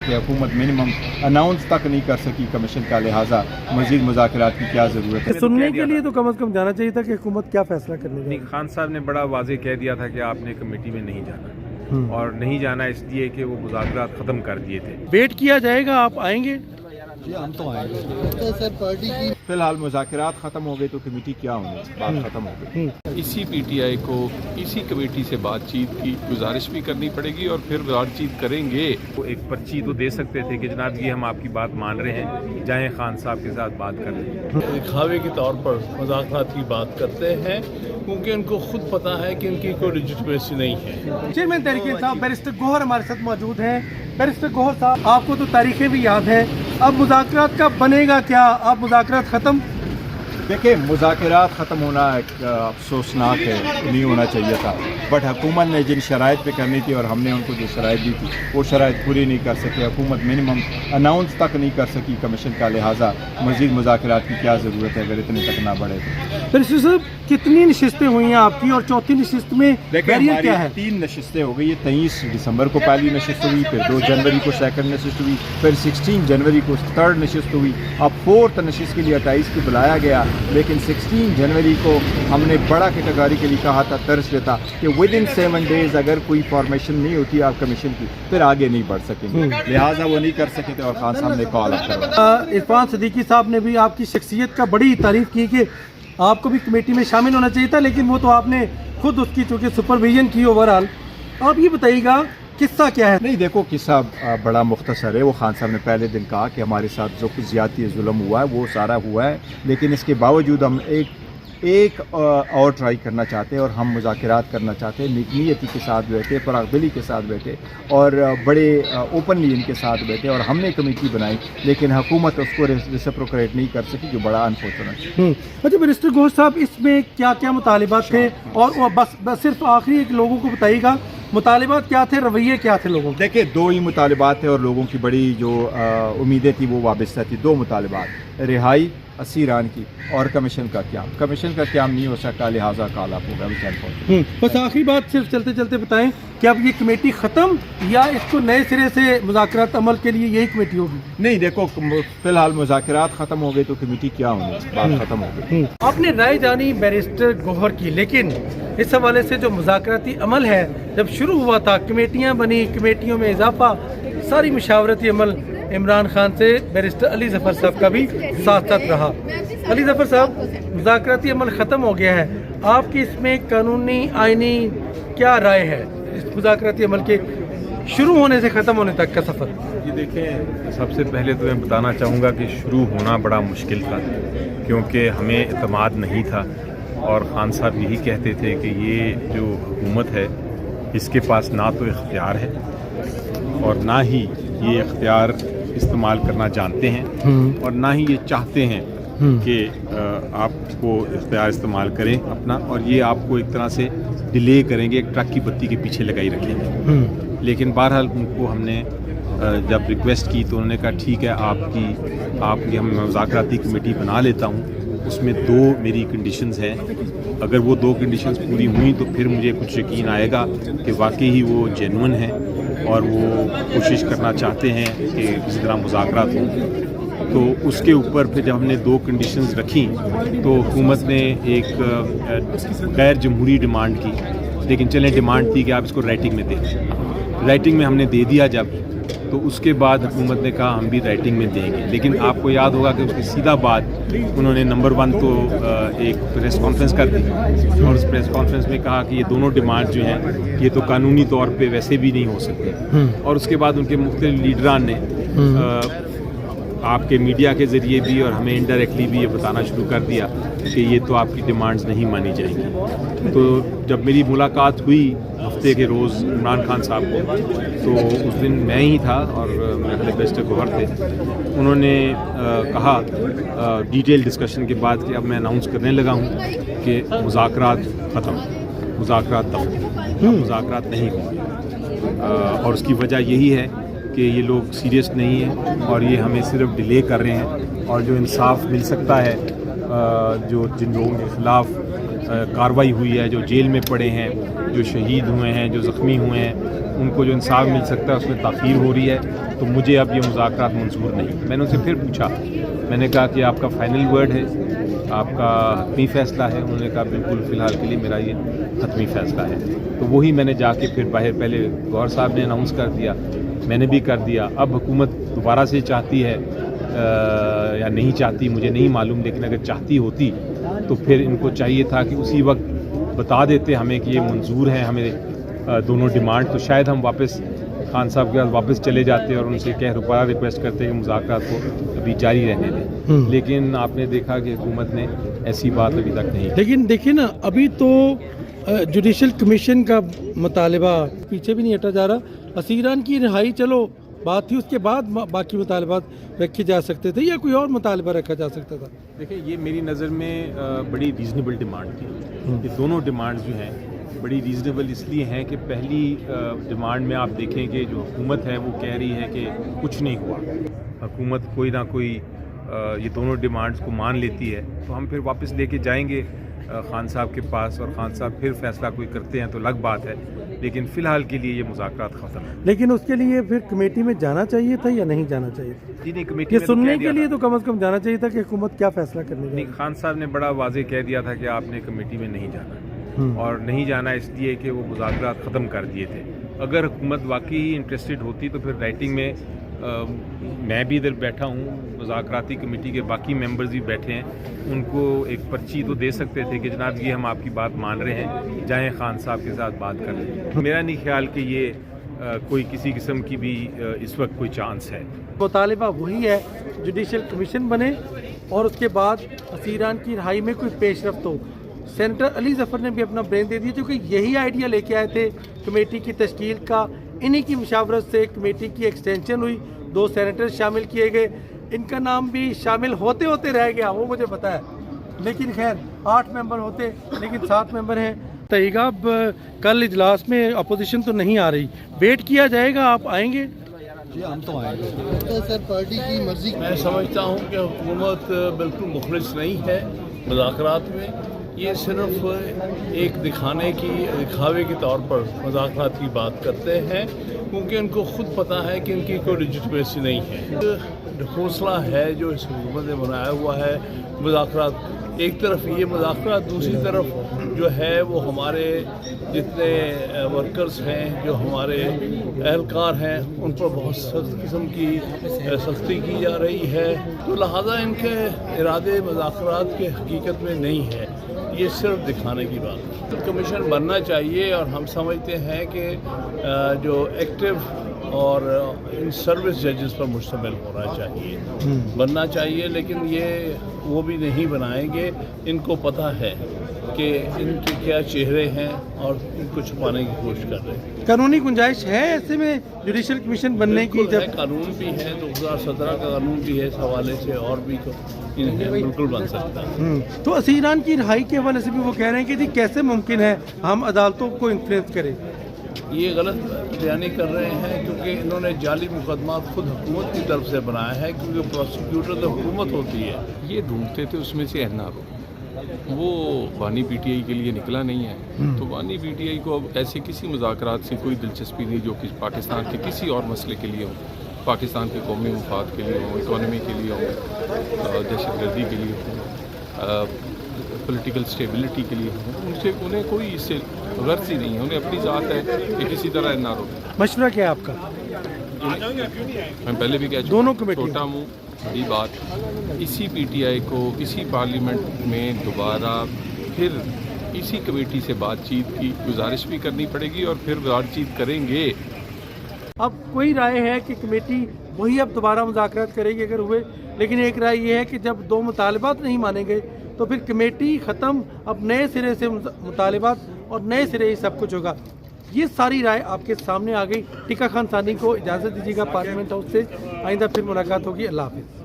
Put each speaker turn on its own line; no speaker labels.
सके, हुकूमत minimum announce तक नहीं कर सकी कमीशन का, लिहाजा मजीद मुज़ाकरात की क्या ज़रूरत है।
सुनने के लिए तो कम से कम जाना चाहिए था कि हुकूमत क्या फैसला करने
नहीं, खान साहब ने बड़ा वाज़ेह कह दिया था कि आपने कमेटी में नहीं जाना, और नहीं जाना इसलिए कि वो मुज़ाकरात ख़त्म कर दिए थे।
वेट किया जाएगा, आप आएंगे?
हम तो आएंगे सर। पार्टी की फिलहाल मुज़ाकरात ख़त्म हो गए तो कमेटी क्या होनी, बात ख़त्म हो गई।
इसी पीटीआई को इसी कमेटी से बातचीत की गुजारिश भी करनी पड़ेगी और फिर बातचीत करेंगे।
वो एक पर्ची तो दे सकते थे कि जनाब ये हम आपकी बात मान रहे हैं, जाएं खान साहब के साथ बात कर लें।
दिखावे के तौर पर मुज़ाकरात की बात करते हैं क्योंकि उनको खुद पता है कि उनकी कोई लेजिटिमेसी नहीं है।
चेयरमैन तहरीक इंसाफ बैरिस्टर गौहर हमारे साथ मौजूद हैं। बैरिस्टर गौहर साहब, आपको तो तारीखें भी याद हैं, अब मुज़ाकरात का बनेगा क्या? अब मुज़ाकरात ख़त्म?
देखिए, मुज़ाकरात ख़त्म होना एक अफसोसनाक है, नहीं होना चाहिए था, बट हुकूमत ने जिन शराइत पे करनी थी और हमने उनको जो शराइत दी थी वो शराइत पूरी नहीं कर सके, हुकूमत मिनिमम अनाउंस तक नहीं कर सकी कमीशन का, लिहाजा मजीद मुज़ाकरात की क्या ज़रूरत है अगर इतने तक ना बढ़े तो।
बैरिस्टर साहब, कितनी नशिस्तें हुई हैं आपकी और चौथी नशिस्त में बैरियर क्या है?
3 नशिस्तें हो गई। 23 दिसंबर को पहली नशिस्त हुई, फिर 2 जनवरी को सेकंड नशिस्त हुई, फिर 16 जनवरी को थर्ड नशिस्त हुई, अब 4th नशिस्त के लिए 28 को बुलाया गया, लेकिन 16 जनवरी को हमने बड़ा कैटेगरी के लिए कहा था, तर्ज देता कि विद इन 7 डेज अगर कोई फॉर्मेशन नहीं होती आप कमीशन की फिर आगे नहीं बढ़ सकेंगे, लिहाजा वो नहीं कर सके थे और खान साहब ने कॉल अप करवाया।
इरफान सिद्दीकी साहब ने भी आपकी शख्सियत का बड़ी तारीफ की कि आपको भी कमेटी में शामिल होना चाहिए था, लेकिन वो तो आपने खुद उसकी चूँकि सुपरविजन की ओवरऑल। आप ये बताइएगा किस्सा क्या है?
नहीं, देखो किस्सा बड़ा मुख्तसर है। वो खान साहब ने पहले दिन कहा कि हमारे साथ जो कुछ ज़्यादती जुल्म हुआ है वो सारा हुआ है, लेकिन इसके बावजूद हम एक और ट्राई करना चाहते हैं और हम मुज़ाकरात करना चाहते हैं, नियति के साथ बैठे, फरागदिली के साथ बैठे और बड़े ओपनली इनके साथ बैठे और हमने कमेटी बनाई, लेकिन हुकूमत उसको रेसिप्रोकेट नहीं कर सकी, जो बड़ा अनफॉर्चुनेट।
अच्छा बैरिस्टर गौहर साहब, इसमें क्या क्या मुतालिबात थे और वो बस सिर्फ आखिरी एक लोगों को बताइएगा मुतालिबात क्या थे, रवैये क्या थे लोगों के?
देखिए, 2 ही मुतालिबात थे और लोगों की बड़ी जो उम्मीदें थी वो वाबस्ता थी। 2 मुतालिबात, रिहाई असीरान की और कमीशन का क्याम। कमीशन का क्याम नहीं हो सका, लिहाजा काल आप होगा।
बस आखिरी बात सिर्फ चलते चलते बताएं कि अब ये कमेटी ख़त्म या इसको नए सिरे से मुज़ाकरात अमल के लिए यही कमेटी होगी?
नहीं, देखो फिलहाल मुज़ाकरात ख़त्म हो गए तो कमेटी क्या होनी, बात ख़त्म हो गई।
आपने राय जानी बैरिस्टर गौहर की, लेकिन इस हवाले से जो मुज़ाकराती अमल है जब शुरू हुआ था, कमेटियाँ बनी, कमेटियों में इजाफा, सारी मुशावरती अमल इमरान खान से बैरिस्टर अली ज़फ़र साहब का भी साथ साथ रहा। अली ज़फ़र साहब, मुज़ाकराती अमल ख़त्म हो गया है, आपकी इसमें कानूनी आइनी क्या राय है इस मुज़ाकराती अमल के शुरू होने से ख़त्म होने तक का सफ़र?
ये देखें, सबसे पहले तो मैं बताना चाहूँगा कि शुरू होना बड़ा मुश्किल था क्योंकि हमें इत्मीनान नहीं था और खान साहब यही कहते थे कि ये जो हुकूमत है इसके पास ना तो इख्तियार है और ना ही ये इख्तियार इस्तेमाल करना जानते हैं और ना ही ये चाहते हैं कि आपको इख्तियार इस्तेमाल करें अपना, और ये आपको एक तरह से डिले करेंगे, एक ट्रक की बत्ती के पीछे लगाई रखेंगे। लेकिन बहरहाल उनको हमने जब रिक्वेस्ट की तो उन्होंने कहा ठीक है, आपकी हम मुज़ाकराती कमेटी बना लेता हूँ, उसमें 2 मेरी कंडीशंस हैं, अगर वो 2 कंडीशंस पूरी हुई तो फिर मुझे कुछ यकीन आएगा कि वाकई ही वो जेन्युइन हैं और वो कोशिश करना चाहते हैं कि इस तरह मुज़ाकरात हों। तो उसके ऊपर फिर जब हमने 2 कंडीशंस रखी तो हुकूमत ने एक गैर जमहूरी डिमांड की, लेकिन चलें डिमांड थी कि आप इसको राइटिंग में दें। राइटिंग में हमने दे दिया जब, तो उसके बाद हुकूमत ने कहा हम भी राइटिंग में देंगे, लेकिन आपको याद होगा कि उसके सीधा बाद उन्होंने नंबर 1 तो एक प्रेस कॉन्फ्रेंस कर दी और उस प्रेस कॉन्फ्रेंस में कहा कि ये दोनों डिमांड जो हैं ये तो कानूनी तौर पे वैसे भी नहीं हो सकते, और उसके बाद उनके मुख्तलिफ लीडरान ने आपके मीडिया के ज़रिए भी और हमें इनडायरेक्टली भी ये बताना शुरू कर दिया कि ये तो आपकी डिमांड्स नहीं मानी जाएंगी। तो जब मेरी मुलाकात हुई हफ्ते के रोज़ इमरान खान साहब को, तो उस दिन मैं ही था और मेरे बैरिस्टर गौहर थे। उन्होंने कहा डिटेल डिस्कशन के बाद कि अब मैं अनाउंस करने लगा हूँ कि मुज़ाकरात ख़त्म, मुज़ाकरात दफ़, मुज़ाकरात नहीं होंगे, और उसकी वजह यही है कि ये लोग सीरियस नहीं हैं और ये हमें सिर्फ डिले कर रहे हैं, और जो इंसाफ मिल सकता है जो जिन लोगों के ख़िलाफ़ कार्रवाई हुई है, जो जेल में पड़े हैं, जो शहीद हुए हैं, जो ज़ख्मी हुए हैं, ان کو جو انصاف مل سکتا ہے اس میں تاخیر ہو رہی ہے، تو مجھے اب یہ مذاکرات منظور نہیں۔ میں نے ان سے پھر پوچھا، میں نے کہا کہ آپ کا فائنل ورڈ ہے، آپ کا حتمی فیصلہ ہے؟ انہوں نے کہا بالکل فی الحال کے لیے میرا یہ حتمی فیصلہ ہے۔ تو وہی میں نے جا کے پھر باہر، پہلے گوہر صاحب نے اناؤنس کر دیا، میں نے بھی کر دیا، اب حکومت دوبارہ سے چاہتی ہے یا نہیں چاہتی مجھے نہیں معلوم، لیکن اگر چاہتی ہوتی تو پھر ان کو چاہیے تھا کہ اسی وقت بتا دیتے ہمیں کہ یہ منظور ہیں ہمیں دونوں ڈیمانڈ، تو شاید ہم واپس خان صاحب کے پاس واپس چلے جاتے اور ان سے دوبارہ ریکویسٹ کرتے کہ مذاکرات کو ابھی جاری رہنے دیں، لیکن آپ نے دیکھا کہ حکومت نے ایسی بات ابھی تک نہیں کی۔
لیکن دیکھیں نا، ابھی تو جوڈیشل کمیشن کا مطالبہ پیچھے بھی نہیں ہٹا جا رہا، اسیران کی رہائی چلو بات تھی، اس کے بعد باقی مطالبات رکھے جا سکتے تھے یا کوئی اور مطالبہ رکھا جا سکتا تھا؟
دیکھیں یہ میری نظر میں بڑی ریزنیبل ڈیمانڈ تھی۔ یہ دونوں ڈیمانڈ جو ہیں بڑی ریزنیبل اس لیے ہیں کہ پہلی ڈیمانڈ میں آپ دیکھیں کہ جو حکومت ہے وہ کہہ رہی ہے کہ کچھ نہیں ہوا، حکومت کوئی نہ کوئی یہ دونوں ڈیمانڈز کو مان لیتی ہے تو ہم پھر واپس لے کے جائیں گے خان صاحب کے پاس، اور خان صاحب پھر فیصلہ کوئی کرتے ہیں تو الگ بات ہے، لیکن فی الحال کے لیے یہ مذاکرات ختم ہیں۔
لیکن اس کے لیے پھر کمیٹی میں جانا چاہیے تھا یا نہیں جانا چاہیے تھا؟
جی نہیں، کمیٹی
یہ
نے تو
سننے
کہہ دیا
کے لیے
تھا۔
تو کم از کم جانا چاہیے تھا کہ حکومت کیا فیصلہ کرنے
نہیں،
کا۔
خان صاحب نے بڑا واضح کہہ دیا تھا کہ آپ نے کمیٹی میں نہیں جانا، اور نہیں جانا اس لیے کہ وہ مذاکرات ختم کر دیے تھے۔ اگر حکومت واقعی ہی انٹرسٹڈ ہوتی تو پھر رائٹنگ میں، میں بھی ادھر بیٹھا ہوں، مذاکراتی کمیٹی کے باقی ممبرز بھی بیٹھے ہیں، ان کو ایک پرچی تو دے سکتے تھے کہ جناب یہ ہم آپ کی بات مان رہے ہیں، جائیں خان صاحب کے ساتھ بات کر لیں۔ میرا نہیں خیال کہ یہ کوئی کسی قسم کی بھی اس وقت کوئی چانس ہے۔
مطالبہ وہی ہے، جوڈیشل کمیشن بنے اور اس کے بعد اسیران کی رہائی میں کوئی پیش رفت ہو۔ سینیٹر علی ظفر نے بھی اپنا برین دے دیا، کیونکہ یہی آئیڈیا لے کے آئے تھے کمیٹی کی تشکیل کا، انہی کی مشاورت سے کمیٹی کی ایکسٹینشن ہوئی، 2 سینیٹر شامل کیے گئے، ان کا نام بھی شامل ہوتے ہوتے رہ گیا، وہ مجھے پتا ہے، لیکن خیر 8 ممبر ہوتے لیکن 7 ممبر ہیں۔ تحیگا اب کل اجلاس میں اپوزیشن تو نہیں آ رہی، ویٹ کیا جائے گا، آپ آئیں گے؟
جی ہم تو آئیں گے سر، پارٹی کی مرضی۔
میں سمجھتا ہوں کہ حکومت بالکل مخلص نہیں ہے مذاکرات میں، یہ صرف ایک دکھاوے کے طور پر مذاکرات کی بات کرتے ہیں، کیونکہ ان کو خود پتہ ہے کہ ان کی کوئی لیجٹمیسی نہیں ہے۔ حوصلہ ہے جو اس حکومت نے بنایا ہوا ہے مذاکرات، ایک طرف یہ مذاکرات، دوسری طرف جو ہے وہ ہمارے جتنے ورکرز ہیں، جو ہمارے اہلکار ہیں، ان پر بہت سخت قسم کی سختی کی جا رہی ہے، تو لہٰذا ان کے ارادے مذاکرات کے حقیقت میں نہیں ہے، یہ صرف دکھانے کی بات ہے۔ کمیشن بننا چاہیے، اور ہم سمجھتے ہیں کہ جو ایکٹیو اور ان سروس ججز پر مشتمل ہونا چاہیے، بننا چاہیے، لیکن یہ وہ بھی نہیں بنائیں گے، ان کو پتہ ہے کہ ان کے کیا چہرے ہیں اور ان کو چھپانے کی کوشش کر رہے ہیں۔
قانونی گنجائش ہے ایسے میں جوڈیشل کمیشن بننے کی؟
بالکل ہے، قانون بھی ہے، 2017 کا قانون بھی ہے اس حوالے سے، اور بھی بالکل بن سکتا ہے۔
تو اسیران کی رہائی کے حوالے سے بھی وہ کہہ رہے ہیں کہ جی کیسے ممکن ہے ہم عدالتوں کو انفلوئنس کریں؟
یہ غلط بیانی کر رہے ہیں، کیونکہ انہوں نے جعلی مقدمات خود حکومت کی طرف سے بنایا ہے، کیونکہ پروسیکیوٹر تو حکومت ہوتی ہے۔
یہ ڈھونڈتے تھے اس میں سے NRO، وہ بانی پی ٹی آئی کے لیے نکلا نہیں ہے، تو بانی پی ٹی آئی کو اب ایسے کسی مذاکرات سے کوئی دلچسپی نہیں جو کہ پاکستان کے کسی اور مسئلے کے لیے ہو، پاکستان کے قومی مفاد کے لیے ہوں، اکانومی کے لیے ہوں، دہشت گردی کے لیے ہوں، پولیٹیکل اسٹیبلٹی کے لیے ہوں، ان سے انہیں کوئی اس سے غرض ہی نہیں ہے، انہیں اپنی ذات ہے کہ کسی طرح NRO۔
مشورہ کیا ہے آپ کا؟
میں پہلے بھی کہہ چکا،
دونوں کمیٹیوں،
چھوٹا منہ بڑی بات، اسی پی ٹی آئی کو اسی پارلیمنٹ میں دوبارہ پھر اسی کمیٹی سے بات چیت کی گزارش بھی کرنی پڑے گی، اور پھر بات چیت کریں گے۔
اب کوئی رائے ہے کہ کمیٹی وہی اب دوبارہ مذاکرات کرے گی اگر ہوئے، لیکن ایک رائے یہ ہے کہ جب 2 مطالبات نہیں مانے گئے تو پھر کمیٹی ختم، اب نئے سرے سے مطالبات اور نئے سرے ہی سب کچھ ہوگا۔ یہ ساری رائے آپ کے سامنے آ گئی۔ ٹیکا خان ثانی کو اجازت دیجیے گا پارلیمنٹ ہاؤس سے، آئندہ پھر ملاقات ہوگی، اللہ حافظ۔